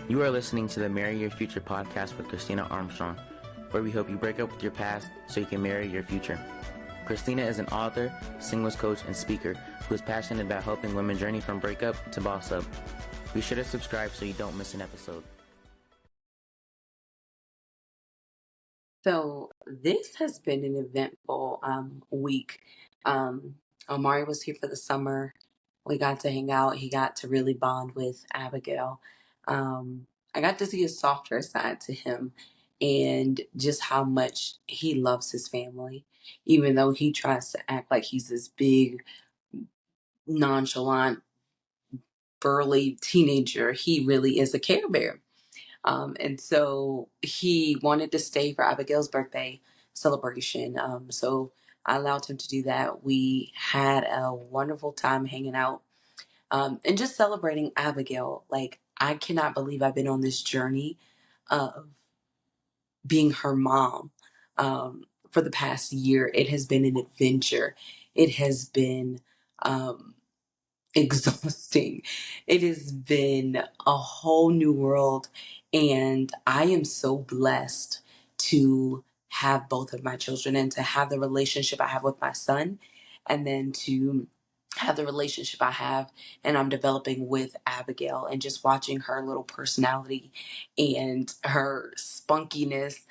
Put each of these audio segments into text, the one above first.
You are listening to the Marry Your Future podcast with Christina Armstrong, where we help you break up with your past so you can marry your future. Christina is an author, singles coach, and speaker who is passionate about helping women journey from breakup to boss up. Be sure to subscribe so you don't miss an episode. So this has been an eventful week. Omari was here for the summer. We got to hang out. He got to really bond with Abigail. I got to see a softer side to him and just how much he loves his family, even though he tries to act like he's this big, nonchalant, burly teenager. He really is a Care Bear. And so he wanted to stay for Abigail's birthday celebration. So I allowed him to do that. We had a wonderful time hanging out and just celebrating Abigail. Like, I cannot believe I've been on this journey of being her mom for the past year. It has been an adventure. It has been exhausting. It has been a whole new world, and I am so blessed to have both of my children and to have the relationship I have with my son, and then to have the relationship I have and I'm developing with Abigail, and just watching her little personality and her spunkiness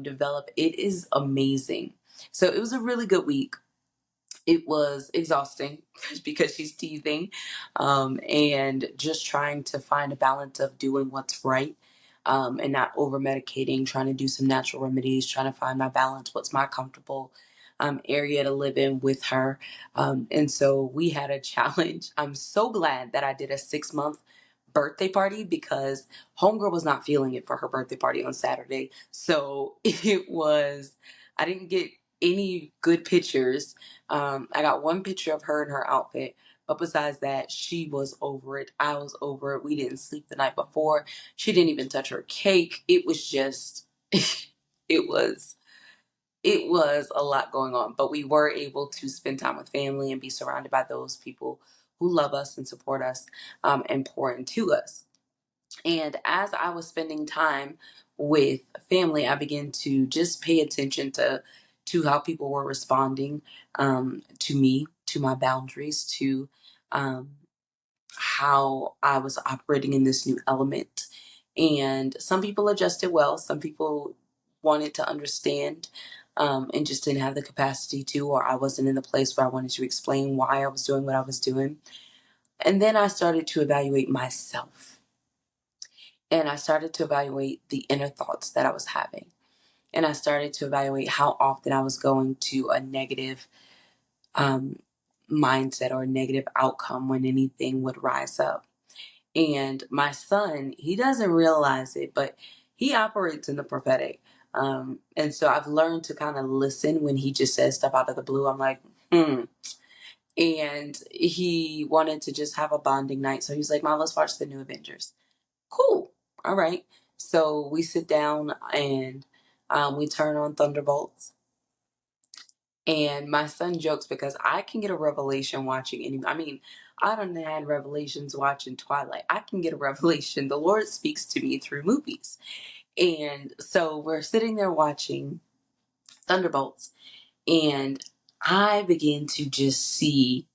develop. It is amazing. So it was a really good week. It was exhausting because she's teething, and just trying to find a balance of doing what's right, and not over medicating, trying to do some natural remedies, trying to find my balance, what's my comfortable area to live in with her. And so we had a challenge. I'm so glad that I did a 6-month birthday party, because homegirl was not feeling it for her birthday party on Saturday. So I didn't get any good pictures. I got one picture of her in her outfit, but besides that, she was over it. I was over it. We didn't sleep the night before. She didn't even touch her cake. It was just, it was, it was a lot going on. But we were able to spend time with family and be surrounded by those people who love us and support us, and pour into us. And as I was spending time with family, I began to just pay attention to how people were responding to me, to my boundaries, to um, how I was operating in this new element. And some people adjusted well. Some people wanted to understand, and just didn't have the capacity to, or I wasn't in the place where I wanted to explain why I was doing what I was doing. And then I started to evaluate myself. And I started to evaluate the inner thoughts that I was having. And I started to evaluate how often I was going to a negative um, mindset or a negative outcome when anything would rise up. And my son, he doesn't realize it, but he operates in the prophetic. And so I've learned to kind of listen when he just says stuff out of the blue. I'm like, And he wanted to just have a bonding night. So he was like, Mom, let's watch the new Avengers. Cool. All right. So we sit down and we turn on Thunderbolts. And my son jokes because I can get a revelation watching any. I mean, I don't had revelations watching Twilight. I can get a revelation. The Lord speaks to me through movies. And so we're sitting there watching Thunderbolts, and I begin to just see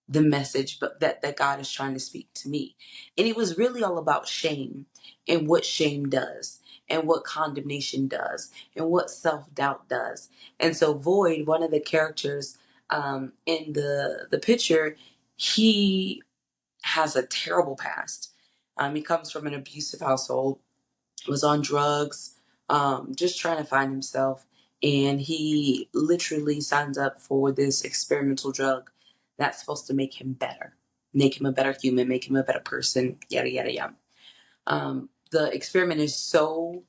the message but that God is trying to speak to me. And it was really all about shame, and what shame does, and what condemnation does, and what self-doubt does. And so Void, one of the characters in the picture, he has a terrible past. He comes from an abusive household, was on drugs, just trying to find himself. And he literally signs up for this experimental drug that's supposed to make him better, make him a better human, make him a better person, yada, yada, yada. The experiment is so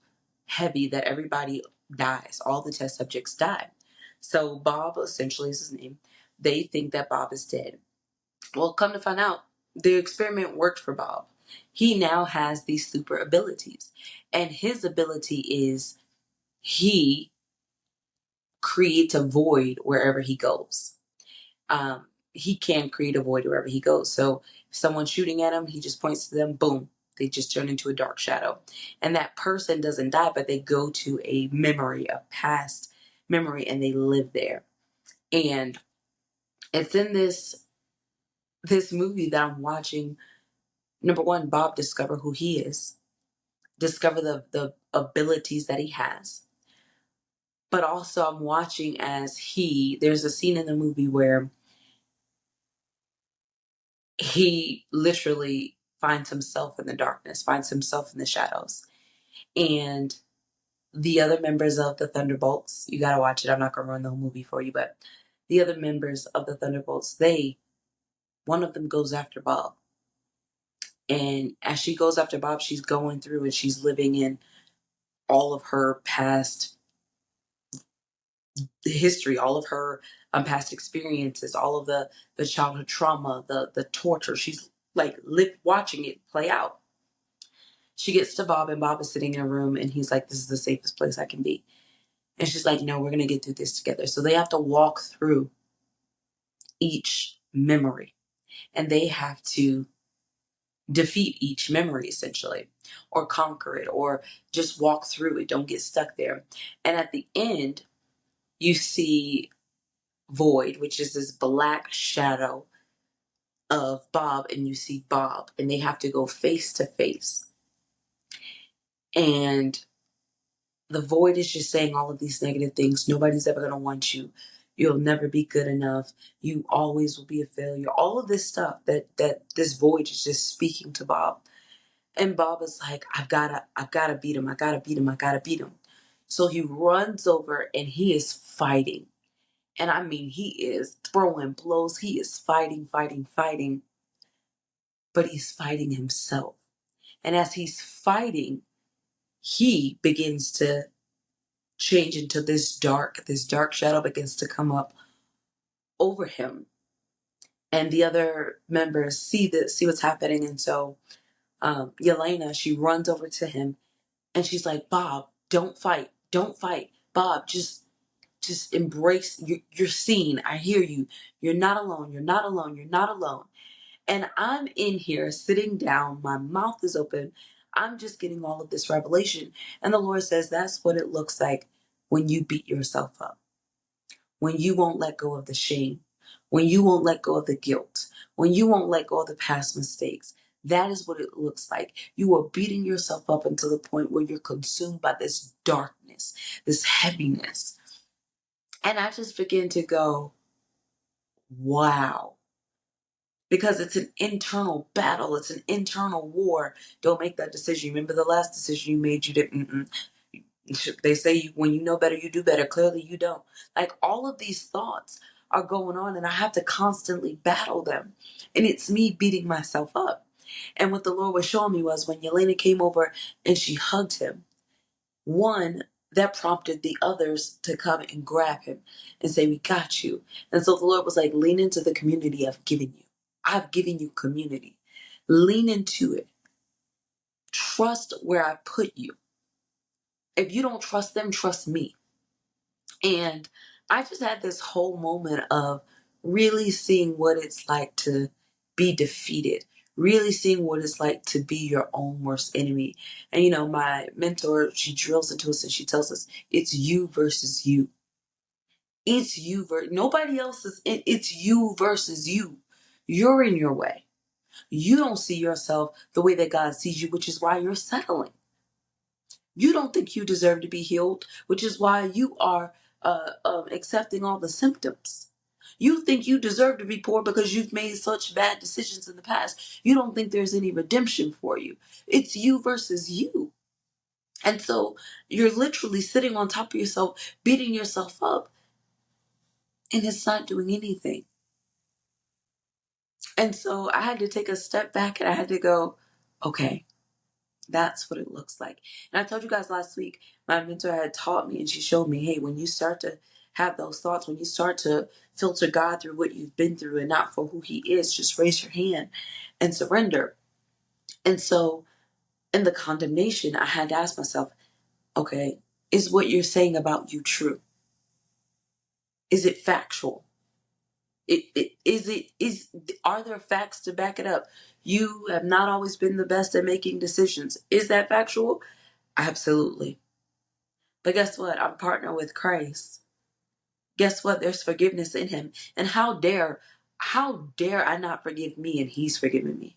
heavy that everybody dies. All the test subjects die. So Bob, essentially is his name. They think that Bob is dead. Well, come to find out, the experiment worked for Bob. He now has these super abilities. And his ability is he creates a void wherever he goes. He can create a void wherever he goes. So if someone's shooting at him, he just points to them, boom, They just turn into a dark shadow. And that person doesn't die, but they go to a memory, a past memory, and they live there. And it's in this movie that I'm watching. Number one, Bob discover who he is, discover the abilities that he has. But also I'm watching as there's a scene in the movie where he literally finds himself in the darkness, finds himself in the shadows. And the other members of the Thunderbolts, you gotta watch it. I'm not gonna ruin the whole movie for you, but the other members of the Thunderbolts, one of them goes after Bob. And as she goes after Bob, she's going through and she's living in all of her past history, all of her past experiences, all of the childhood trauma, the torture. She's like watching it play out. She gets to Bob, and Bob is sitting in a room, and he's like, "This is the safest place I can be." And she's like, "No, we're gonna get through this together." So they have to walk through each memory, and they have to defeat each memory essentially, or conquer it, or just walk through it. Don't get stuck there. And at the end, you see Void, which is this black shadow of Bob, and you see Bob, and they have to go face to face. And the Void is just saying all of these negative things. Nobody's ever going to want you. You'll never be good enough. You always will be a failure. All of this stuff that this Void is just speaking to Bob. And Bob is like, I've gotta beat him. I gotta beat him. I gotta beat him. So he runs over and he is fighting. And I mean, he is throwing blows. He is fighting, fighting, fighting. But he's fighting himself. And as he's fighting, he begins to change into this dark shadow begins to come up over him. And the other members see what's happening. And so Yelena, she runs over to him and she's like, Bob, don't fight. Don't fight. Bob, just embrace, you're seen. I hear you. You're not alone. You're not alone. You're not alone. And I'm in here sitting down. My mouth is open. I'm just getting all of this revelation. And the Lord says that's what it looks like when you beat yourself up, when you won't let go of the shame, when you won't let go of the guilt, when you won't let go of the past mistakes. That is what it looks like. You are beating yourself up until the point where you're consumed by this darkness, this heaviness. And I just begin to go, wow. Because it's an internal battle. It's an internal war. Don't make that decision. Remember the last decision you made, you didn't. They say when you know better, you do better. Clearly you don't. Like all of these thoughts are going on and I have to constantly battle them. And it's me beating myself up. And what the Lord was showing me was when Yelena came over and she hugged him, one, that prompted the others to come and grab him and say, we got you. And so the Lord was like, lean into the community I've given you. I've given you community. Lean into it. Trust where I put you. If you don't trust them, trust me. And I just had this whole moment of really seeing what it's like to be defeated, really seeing what it's like to be your own worst enemy. And you know, my mentor, she drills into us and she tells us, it's you versus you. It's you nobody else is it's you versus you. You're in your way. You don't see yourself the way that God sees you, which is why you're settling. You don't think you deserve to be healed, which is why you are accepting all the symptoms. You think you deserve to be poor because you've made such bad decisions in the past. You don't think there's any redemption for you. It's you versus you. And so you're literally sitting on top of yourself, beating yourself up, and it's not doing anything. And so I had to take a step back and I had to go, okay, that's what it looks like. And I told you guys last week, my mentor had taught me and she showed me, hey, when you start to have those thoughts, when you start to filter God through what you've been through and not for who he is, just raise your hand and surrender. And so in the condemnation, I had to ask myself, okay, is what you're saying about you true? Is it factual? Are there facts to back it up? You have not always been the best at making decisions. Is that factual? Absolutely. But guess what? I'm partnered with Christ. Guess what? There's forgiveness in him. And how dare I not forgive me and he's forgiven me?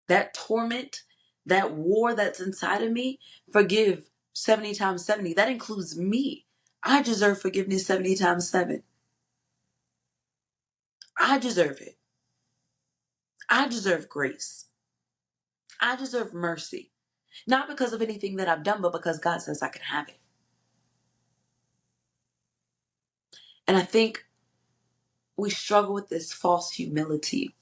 That torment, that war that's inside of me, forgive 70 times 70. That includes me. I deserve forgiveness 70 times 7. I deserve it. I deserve grace. I deserve mercy. Not because of anything that I've done, but because God says I can have it. And I think we struggle with this false humility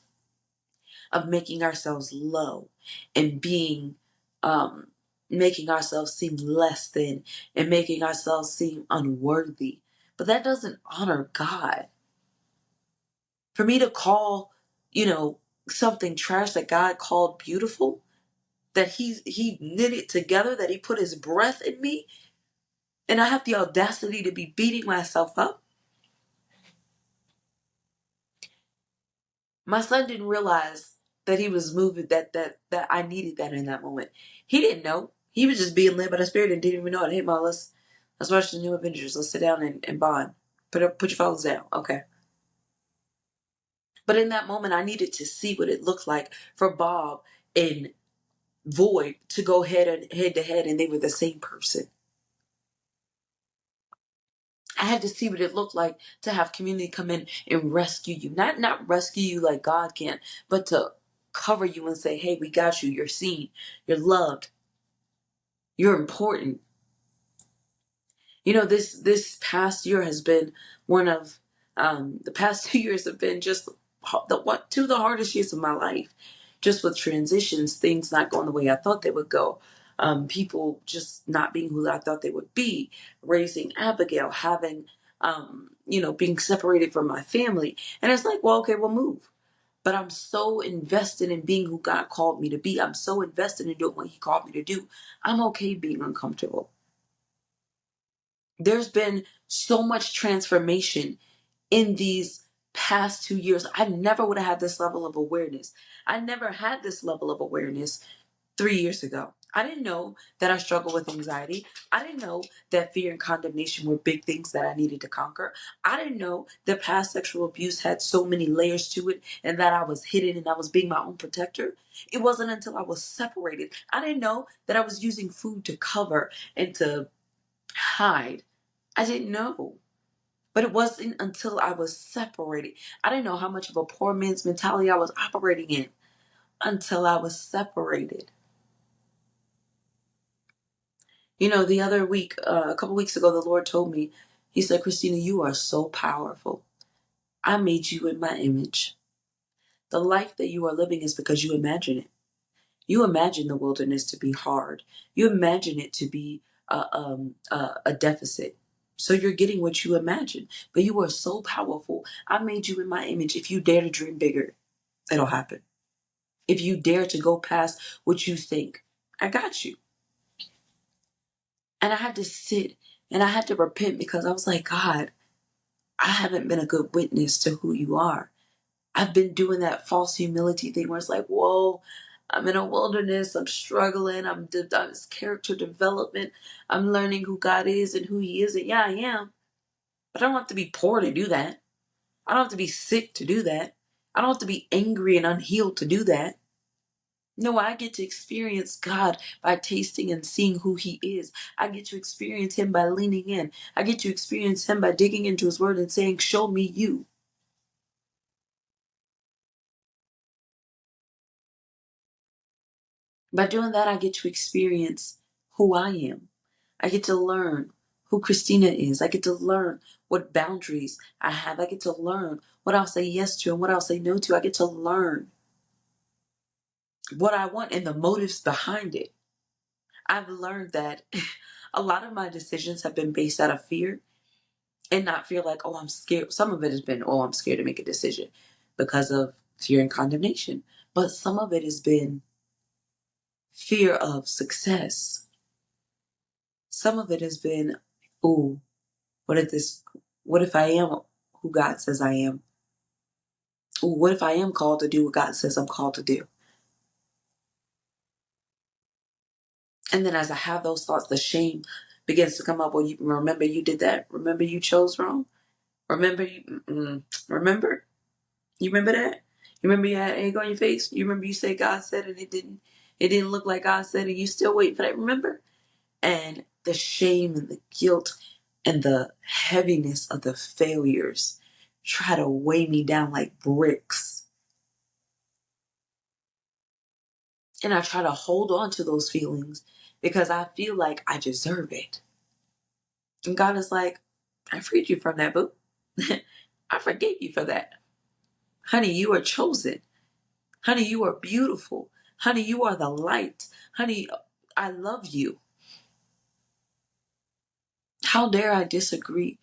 of making ourselves low and being, making ourselves seem less than and making ourselves seem unworthy. But that doesn't honor God. For me to call, something trash that God called beautiful, that he knit it together, that he put his breath in me, and I have the audacity to be beating myself up. My son didn't realize that he was moving, that I needed that in that moment. He didn't know. He was just being led by the Spirit and didn't even know it. Hey, Mom, let's watch the new Avengers. Let's sit down and bond. Put your phones down. Okay. But in that moment, I needed to see what it looked like for Bob and Void to go head to head, and they were the same person. I had to see what it looked like to have community come in and rescue you. Not rescue you like God can, but to cover you and say, hey, we got you. You're seen. You're loved. You're important. This past year has been one of the past 2 years have been just two of the hardest years of my life. Just with transitions, things not going the way I thought they would go. People just not being who I thought they would be. Raising Abigail, having being separated from my family, and it's like, well, okay, we'll move. But I'm so invested in being who God called me to be. I'm so invested in doing what He called me to do. I'm okay being uncomfortable. There's been so much transformation in these past 2 years. I never would have had this level of awareness. I never had this level of awareness 3 years ago. I didn't know that I struggled with anxiety. I didn't know that fear and condemnation were big things that I needed to conquer. I didn't know that past sexual abuse had so many layers to it and that I was hidden and I was being my own protector. It wasn't until I was separated. I didn't know that I was using food to cover and to hide. I didn't know. But it wasn't until I was separated. I didn't know how much of a poor man's mentality I was operating in until I was separated. The other week, a couple weeks ago, the Lord told me, He said, Christina, you are so powerful. I made you in my image. The life that you are living is because you imagine it. You imagine the wilderness to be hard. You imagine it to be a deficit. So you're getting what you imagine. But you are so powerful. I made you in my image. If you dare to dream bigger, it'll happen. If you dare to go past what you think, I got you. And I had to sit and I had to repent because I was like, God, I haven't been a good witness to who you are. I've been doing that false humility thing where it's like, whoa, I'm in a wilderness. I'm struggling. I'm character development. I'm learning who God is and who He isn't. Yeah, I am. But I don't have to be poor to do that. I don't have to be sick to do that. I don't have to be angry and unhealed to do that. No, I get to experience God by tasting and seeing who He is. I get to experience Him by leaning in. I get to experience Him by digging into His Word and saying, show me you. By doing that, I get to experience who I am. I get to learn who Christina is. I get to learn what boundaries I have. I get to learn what I'll say yes to and what I'll say no to. I get to learn what I want and the motives behind it. I've learned that a lot of my decisions have been based out of fear and not feel like, oh, I'm scared. Some of it has been, oh, I'm scared to make a decision because of fear and condemnation. But some of it has been fear of success. Some of it has been, oh, what if this What if I am who God says I am? What if I am called to do what God says I'm called to do? And then as I have those thoughts, the shame begins to come up. Well, you remember you did that. Remember you chose wrong. Remember remember. You remember that? You remember you had egg on your face? You remember you said God said and it didn't look like God said and you still wait for that, remember? And the shame and the guilt and the heaviness of the failures try to weigh me down like bricks. And I try to hold on to those feelings because I feel like I deserve it. And God is like, I freed you from that, boo. I forgave you for that. Honey, you are chosen. Honey, you are beautiful. Honey, you are the light. Honey, I love you. How dare I disagree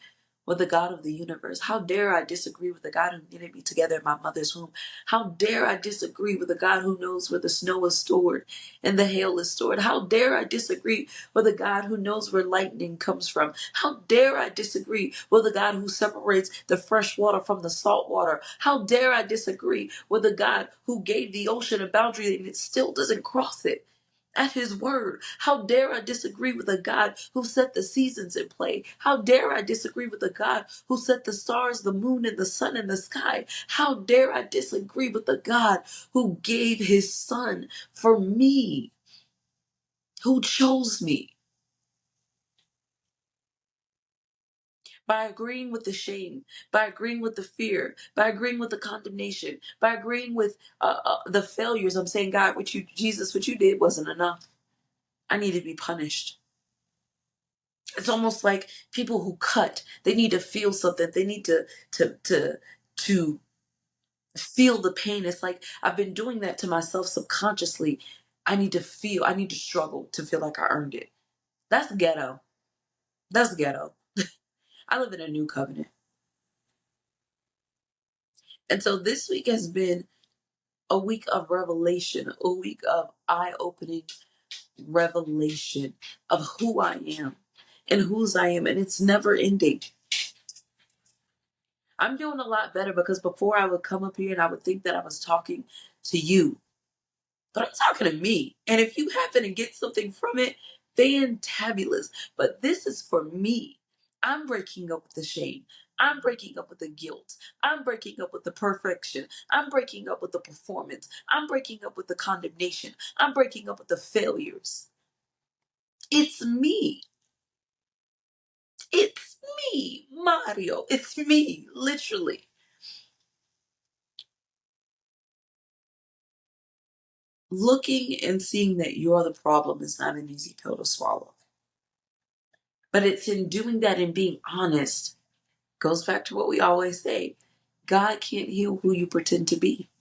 with the God of the universe? How dare I disagree with the God who knitted me together in my mother's womb? How dare I disagree with the God who knows where the snow is stored and the hail is stored? How dare I disagree with the God who knows where lightning comes from? How dare I disagree with the God who separates the fresh water from the salt water? How dare I disagree with the God who gave the ocean a boundary and it still doesn't cross it? At his word. How dare I disagree with a God who set the seasons in play? How dare I disagree with a God who set the stars, the moon, and the sun in the sky? How dare I disagree with a God who gave his son for me, who chose me? By agreeing with the shame, by agreeing with the fear, by agreeing with the condemnation, by agreeing with the failures, I'm saying, God, Jesus, what you did wasn't enough. I need to be punished. It's almost like people who cut, they need to feel something. They need to feel the pain. It's like I've been doing that to myself subconsciously. I need to struggle to feel like I earned it. That's ghetto. That's ghetto. I live in a new covenant. And so this week has been a week of revelation, a week of eye-opening revelation of who I am and whose I am. And it's never ending. I'm doing a lot better because before I would come up here and I would think that I was talking to you, but I'm talking to me. And if you happen to get something from it, fantabulous. But this is for me. I'm breaking up with the shame. I'm breaking up with the guilt. I'm breaking up with the perfection. I'm breaking up with the performance. I'm breaking up with the condemnation. I'm breaking up with the failures. It's me. It's me, Mario. It's me, literally. Looking and seeing that you're the problem is not an easy pill to swallow. But it's in doing that and being honest, goes back to what we always say. God can't heal who you pretend to be.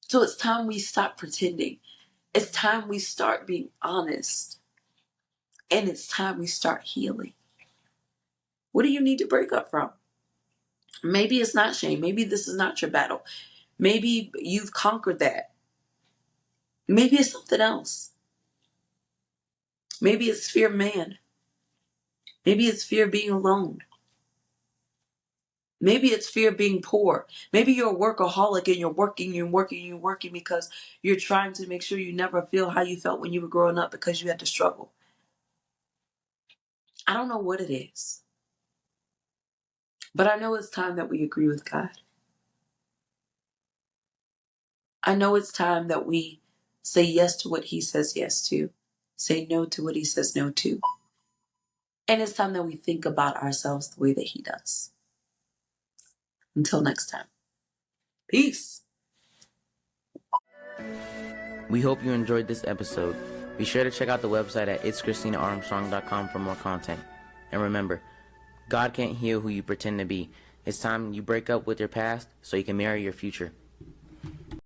So it's time we stop pretending. It's time we start being honest. And it's time we start healing. What do you need to break up from? Maybe it's not shame. Maybe this is not your battle. Maybe you've conquered that. Maybe it's something else. Maybe it's fear of man. Maybe it's fear of being alone. Maybe it's fear of being poor. Maybe you're a workaholic and you're working because you're trying to make sure you never feel how you felt when you were growing up because you had to struggle. I don't know what it is, but I know it's time that we agree with God. I know it's time that we say yes to what he says yes to, say no to what he says no to. And it's time that we think about ourselves the way that he does. Until next time. Peace. We hope you enjoyed this episode. Be sure to check out the website at itschristinaarmstrong.com for more content. And remember, God can't heal who you pretend to be. It's time you break up with your past so you can marry your future.